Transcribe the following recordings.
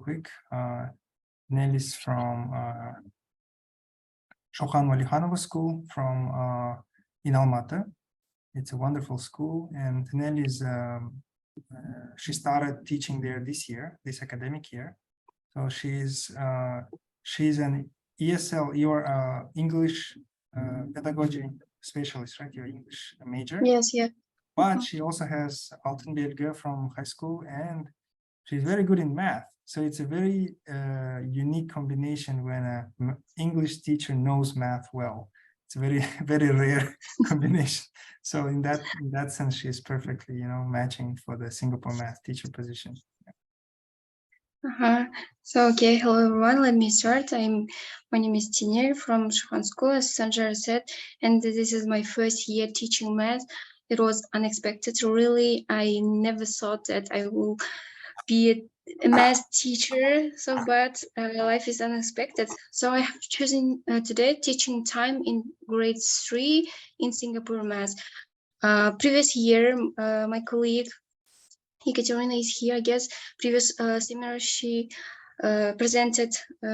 quick. Tenel is from Shoqan School from in Almaty. It's a wonderful school, and Tenel is she started teaching there this academic year. So she's an ESL, your English pedagogy specialist, right? Your English major. Yes, yeah. But she also has Altenberger from high school, and she's very good in math. So it's a very unique combination when an English teacher knows math well. It's a very, very rare combination. So in that sense, she is perfectly, matching for the Singapore math teacher position. So, okay, hello everyone, let me start. My name is Tenel from Shoqan School, as Sanjay said, and this is my first year teaching math. It was unexpected, really. I never thought that I will be a math teacher, but life is unexpected. So I have chosen today teaching time in grade 3 in Singapore math. Previous year, my colleague Ekaterina is here, I guess. Previous seminar, she presented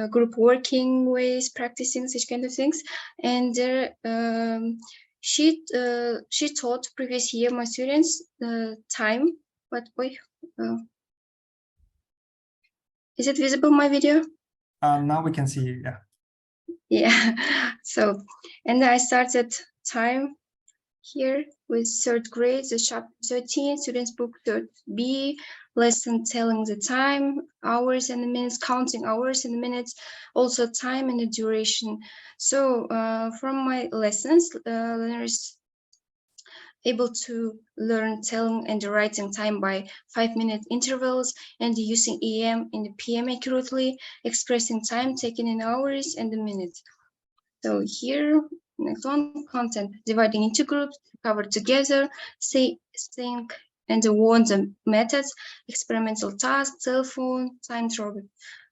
group working ways, practicing such kind of things, and she taught previous year my students time. But wait, is it visible my video? Now we can see you. Yeah. Yeah. So, and I started time here with third grade, the chapter 13, students book 3B, lesson telling the time, hours and the minutes, counting hours and the minutes, also time and the duration. So from my lessons, learners able to learn telling and writing time by 5-minute intervals and using AM and the PM accurately, expressing time taken in hours and the minutes. So here, next one, content, dividing into groups, cover together, think, and warn the methods, experimental task, cell phone, time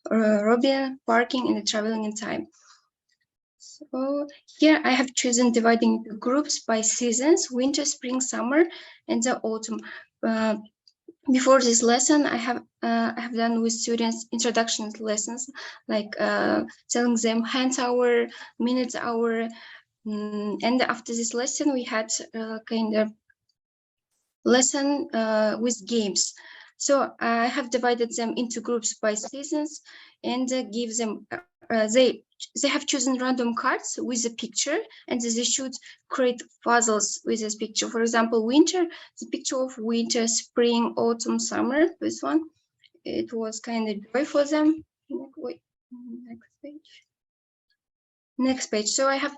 Robin, parking, and traveling in time. So here I have chosen dividing into groups by seasons, winter, spring, summer, and the autumn. Before this lesson, I have done with students introduction lessons, like telling them hands hour, minutes hour, and after this lesson, we had kind of lesson with games. So I have divided them into groups by seasons and give them they have chosen random cards with a picture, and they should create puzzles with this picture. For example, winter, the picture of winter, spring, autumn, summer. This one, it was kind of joy for them. Wait, next page. Next page. So I have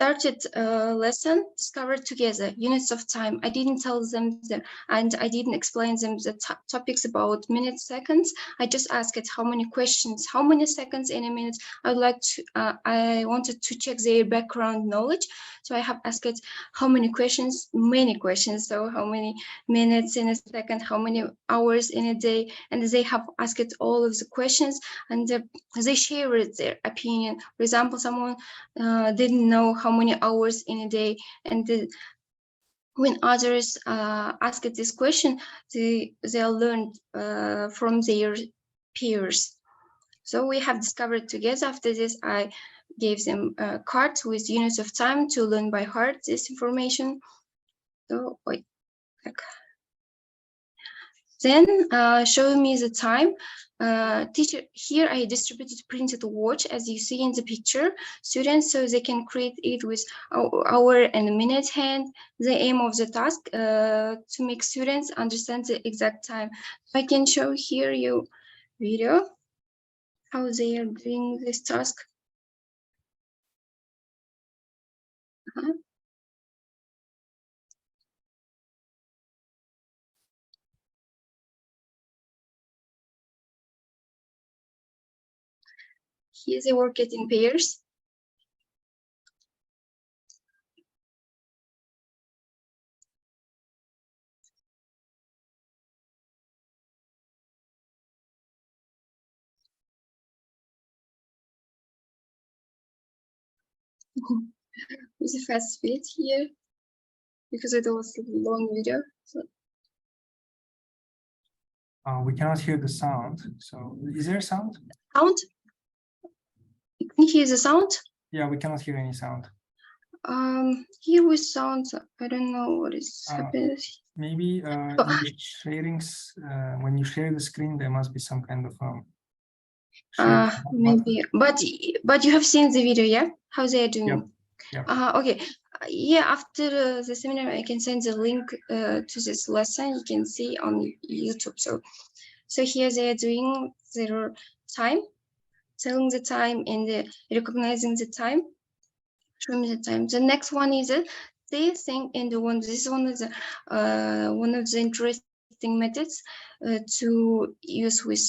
started a lesson, discovered together, units of time. I didn't tell them and I didn't explain them the topics about minutes, seconds. I just asked how many questions, how many seconds in a minute. I wanted to check their background knowledge. So I have asked how many questions, many questions. So how many minutes in a second, how many hours in a day. And they have asked all of the questions, and they shared their opinion. For example, someone didn't know how many hours in a day, and when others asked this question, they learned from their peers. So we have discovered together. After this, I gave them cards with units of time to learn by heart this information. So wait, then show me the time. Teacher, here I distributed printed watch, as you see in the picture, students, so they can create it with hour and minute hand. The aim of the task to make students understand the exact time. I can show here you video how they are doing this task. Here they work it in pairs. With a fast speed here, because it was a long video. So. We cannot hear the sound. So is there sound? Sound? You can hear the sound? Yeah, we cannot hear any sound. Here with sound, I don't know what is happening. Maybe in the sharings, when you share the screen, there must be some kind of maybe, but you have seen the video, yeah? How they are doing? Yep. Okay. Yeah, after the seminar, I can send the link to this lesson. You can see on YouTube. So here they are doing their time, telling the time and recognizing the time, showing the time. The next one is they think and this is one of the interesting methods to use with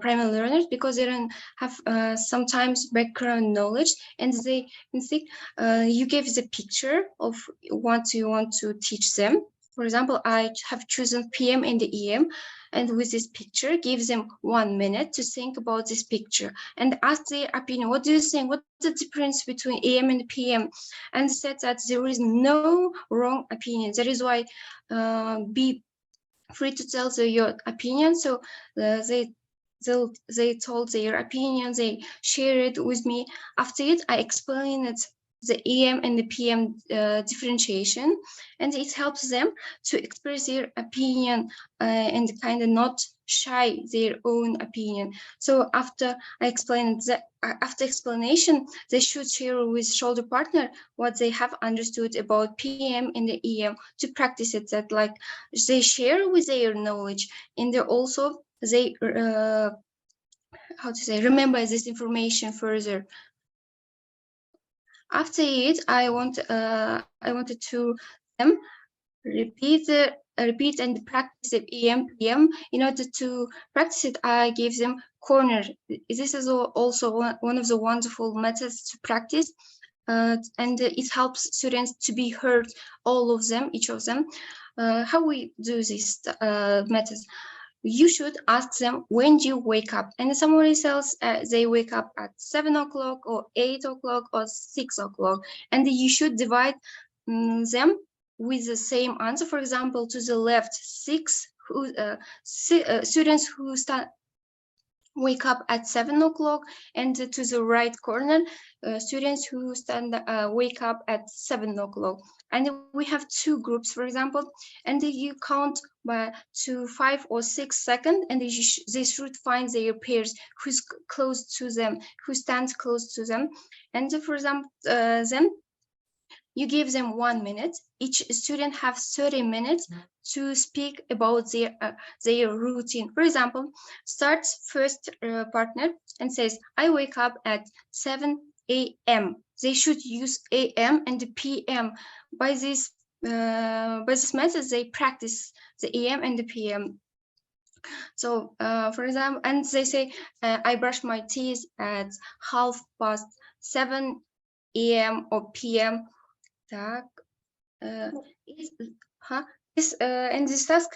primary learners, because they don't have sometimes background knowledge, and they think you give the picture of what you want to teach them. For example, I have chosen PM and the EM, and with this picture, give them 1 minute to think about this picture and ask their opinion. What do you think? What's the difference between AM and PM? And said that there is no wrong opinion. That is why be free to tell your opinion. So they told their opinion, they shared it with me. After it, I explained it, the AM and the PM differentiation, and it helps them to express their opinion and kind of not shy their own opinion. So after I explained that, after explanation, they should share with shoulder partner what they have understood about PM and the EM to practice it. That like they share with their knowledge, and they also they how to say, remember this information further. After it, I wanted to them repeat and practice the EM PM. In order to practice it, I gave them corner. This is also one of the wonderful methods to practice, and it helps students to be heard, all of them, each of them. How we do this method? You should ask them, when do you wake up? And somebody else, they wake up at 7 o'clock or 8 o'clock or 6 o'clock. And you should divide them with the same answer. For example, to the left, students who wake up at 7 o'clock, and to the right corner, students who wake up at 7 o'clock. And we have two groups, for example, and you count to 5 or 6 seconds, and they should find their peers who's close to them, who stands close to them. And for example, then you give them 1 minute. Each student have 30 minutes to speak about their routine. For example, starts first partner and says, I wake up at 7 a.m. They should use AM and PM. By this method, they practice the AM and the PM. So, for example, and they say, I brush my teeth at 7:30 a.m. or PM. Так, and this task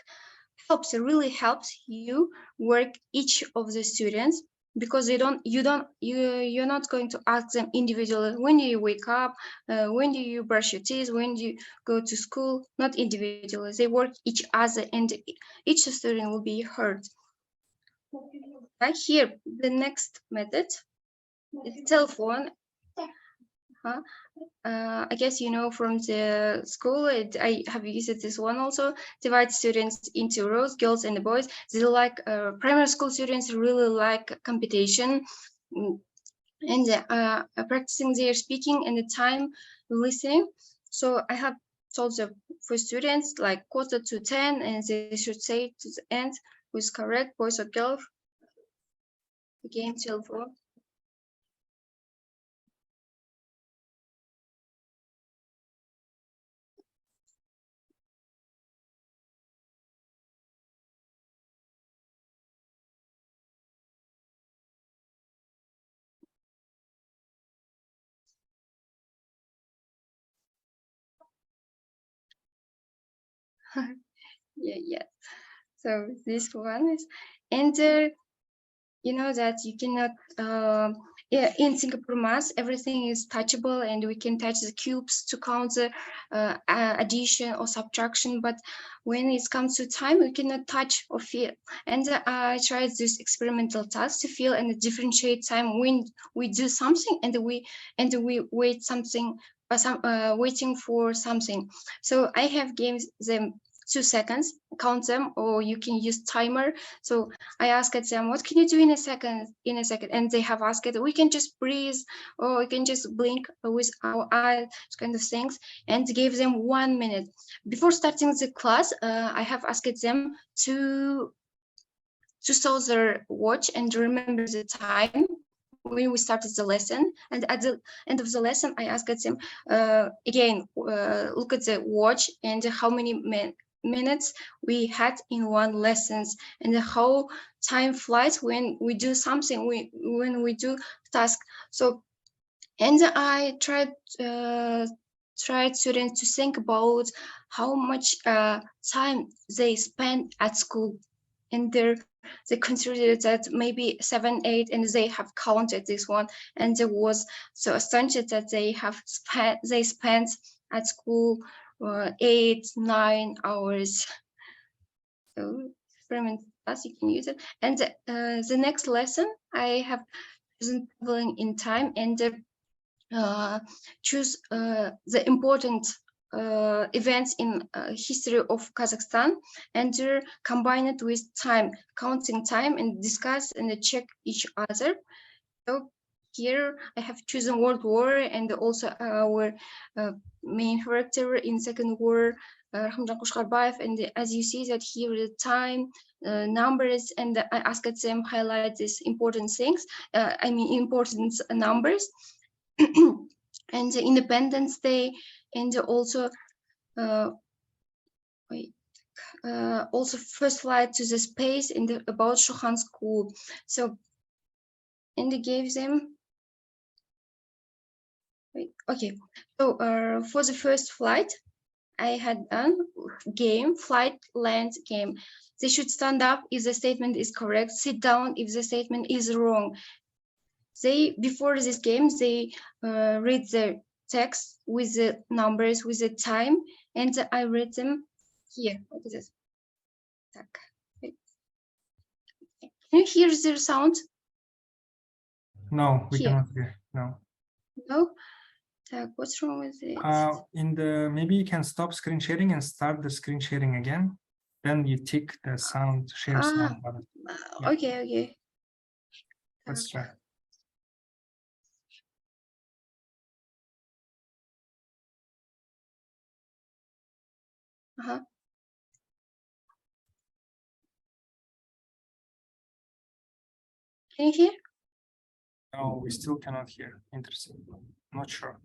really helps you work each of the students, because you're not going to ask them individually, when do you wake up, when do you brush your teeth, when do you go to school. Not individually, they work each other, and each student will be heard. Here, the next method is telephone. I guess you know from the school, I have used this one also. Divide students into rows, girls and the boys. They like primary school students really like competition, and practicing their speaking and the time listening. So I have told them for students like 9:45, and they should say to the end who's correct, boys or girls. Again, telephone. Yeah. So this one is, and you know that you cannot in Singapore math, everything is touchable, and we can touch the cubes to count the addition or subtraction. But when it comes to time, we cannot touch or feel. And I tried this experimental task to feel and differentiate time when we do something and we wait something, waiting for something. So I have given them 2 seconds, count them, or you can use timer. So I asked them, what can you do in a second? And they have asked, we can just breathe, or we can just blink with our eyes, kind of things, and gave them 1 minute. Before starting the class, I have asked them to show their watch and remember the time when we started the lesson. And at the end of the lesson, I asked them again, look at the watch and how many minutes we had in one lessons, and how time flies when we do something, when we do task. So, and I tried students to think about how much time they spend at school, and they considered that maybe 7, 8, and they have counted this one, and they was so astonished that they spent at school 8, 9 hours. So experiment as you can use it. And the next lesson I have chosen traveling in time, and choose the important events in history of Kazakhstan, and combine it with time, counting time, and discuss and check each other. So here I have chosen World War, and also our main character in Second War, Shoqan School. And as you see that here the time, numbers, and I asked them highlight these important things, important numbers. And the Independence Day, and also also first flight to the space, and about Shoqan School. So, and they gave them, okay. So for the first flight, I had done game, flight, land, game. They should stand up if the statement is correct, sit down if the statement is wrong. Before this game, they read the text with the numbers, with the time, and I read them here. What is this? Can you hear the sound? No, we cannot hear. No. No? What's wrong with it? Maybe you can stop screen sharing and start the screen sharing again. Then you tick the sound, share sound button. Yeah. Okay. Let's try. Can you hear? No, we still cannot hear. Interesting. Not sure.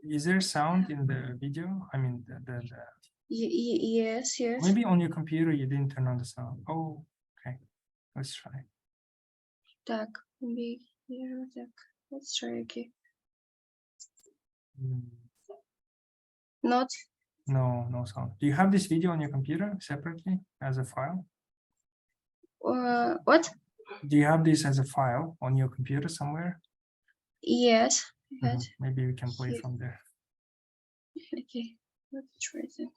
Is there sound in the video? I mean, Yes. Maybe on your computer you didn't turn on the sound. Oh, okay. Let's try. Let's try again. Not. No sound. Do you have this video on your computer separately as a file? What? Do you have this as a file on your computer somewhere? Yes. Maybe we can play from there. Okay, let's try that.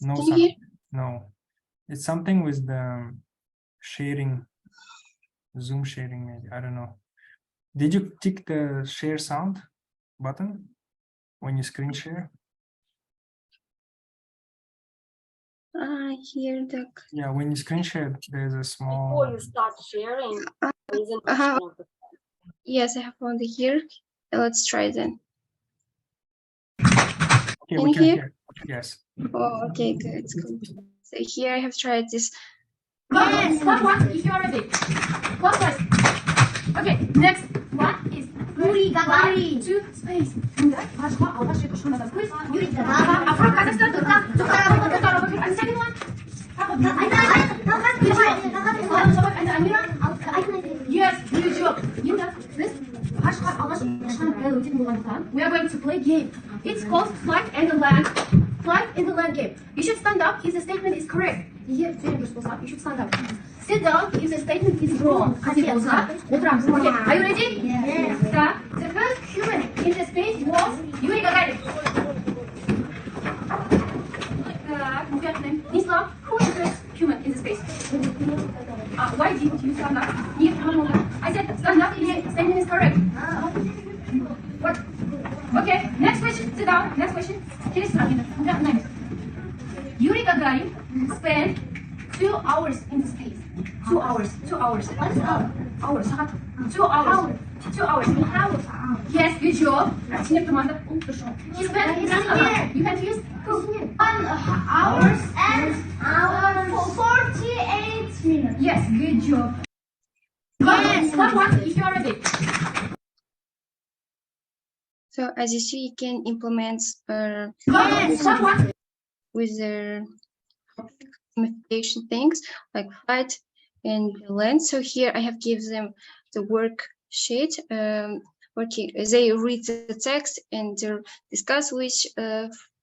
No sound. No, it's something with the sharing, Zoom sharing, maybe. I don't know. Did you tick the share sound button when you screen share? Here yeah, when you screen share, there's a small. Before you start sharing, yes, I have found it here. Let's try then. Okay, we can hear. Yes. Oh, okay, good. So here I have tried this. Yes, clockwise if you're ready. Clockwise. Okay, next one is Guri to space. From Kazakhstan to and second one. Yes, good job. We are going to play game. It's called Flight in the Land. Flight in the Land game. You should stand up if the statement is correct. Егер сен дұрыс болса, you should stand up. Sit down if the statement is wrong. Қате болса, отырамыз. Okay, are you ready? Yes. Так, the first human in the space was Yuri Gagarin. Так, мұқият тыңдаймын. Ислам, who is the first human in the space? Why didn't you stand up? Неге тұрған олар? I said stand up if the statement is correct. What? Okay, next question. Sit down. Next question. Келесі сұрақ енді. Мұқият тыңдаймыз. Yuri Gagarin spent 2 hours in space. 2 hours. 2 hours. What is hours? 2 hours. 2 hours. Yes, good job. He spent you can use 1 hours and 48 minutes. Yes, good job. Yes. Stop one if you are ready. So as you see, you can implement Yes. Stop one. with the gamification things like flight and length. So here I have given them the worksheet. They read the text and discuss which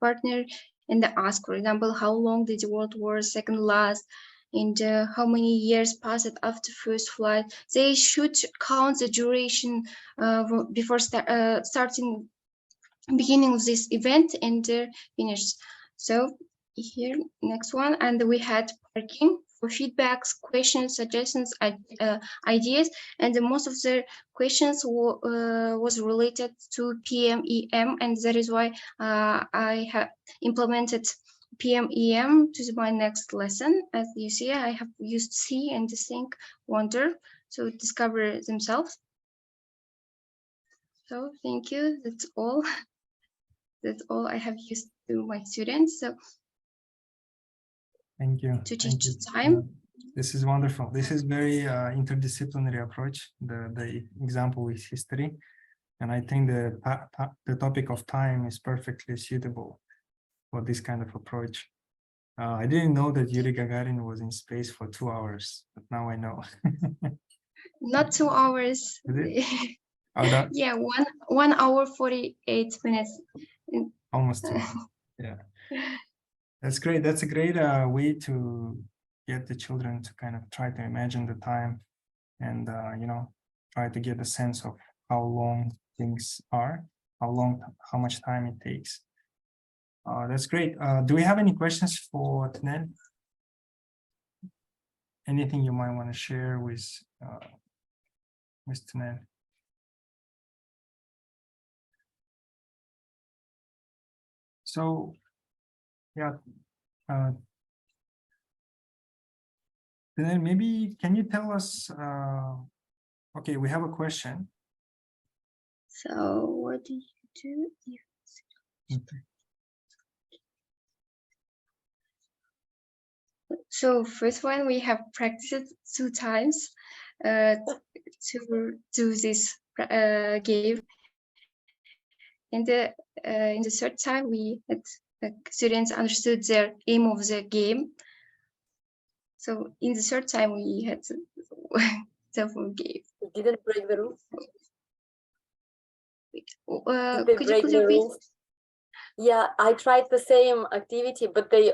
partner and they ask, for example, how long did the World War II last, and how many years passed after first flight. They should count the duration before starting beginning of this event and finished. So here, next one, and we had parking for feedbacks, questions, suggestions, ideas, and most of the questions was related to PMEM, and that is why I have implemented PMEM to my next lesson. As you see, I have used see and think, wonder, so discover themselves. So thank you. That's all. That's all I have used to my students. So Thank you. to Thank teach you. time. This is wonderful. This is very interdisciplinary approach. The example is history, and I think the topic of time is perfectly suitable for this kind of approach. I didn't know that Yuri Gagarin was in space for 2 hours, but now I know. Not 2 hours. Oh, that Yeah, 1 hour 48 minutes. almost 2 hours. Yeah, that's great. That's a great way to get the children to kind of try to imagine the time and try to get a sense of how long things are, how much time it takes. That's great. Do we have any questions for Tenel? Anything you might want to share with Tenel? So, yeah, Tenel, maybe can you tell us? Okay, we have a question. So what do you do? Okay. So first one, we have practiced 2 times to do this game. And in the third time, we had students understood the aim of the game. So in the third time, we had the full game. You didn't break the rules? Could you repeat? Rules? Yeah, I tried the same activity, but they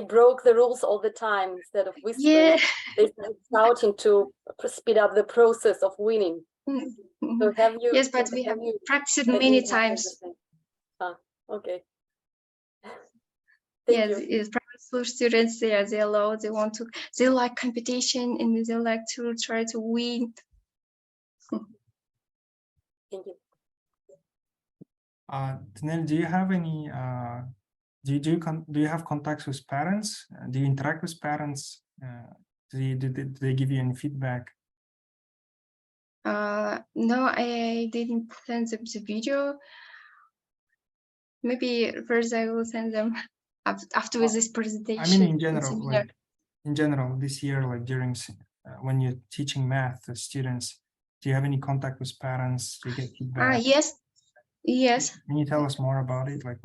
broke the rules all the time. Instead of whispering, Yeah. they started shouting to speed up the process of winning. So have you? Yes, but we have practiced many times. Okay. Yes, private school students, they like competition and they like to try to win. Thank you. Tenel, do you have any? Do you have contacts with parents? Do you interact with parents? Do they give you any feedback? No, I didn't send them the video. Maybe first I will send them after this presentation. I mean, in general, this year, like during when you're teaching math to students, do you have any contact with parents? Do you get feedback? Yes. Yes. Can you tell us more about it? Like,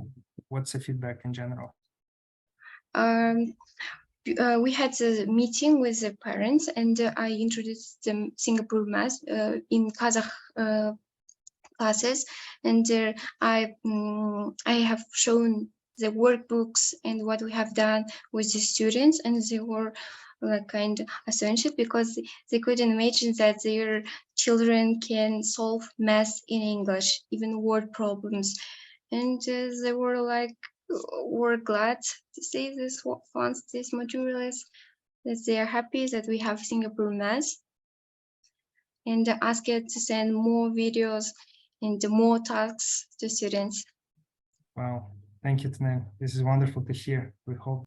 what's the feedback in general? We had a meeting with the parents, and I introduced them Singapore math in Kazakh classes, and I have shown the workbooks and what we have done with the students, and they were like kind of astonished because they couldn't imagine that their children can solve math in English, even word problems. And they were like, were glad to see this fonts, these materials, that they are happy that we have Singapore math, and asked to send more videos and more tasks to students. Wow, thank you, Tenel. This is wonderful to hear. We hope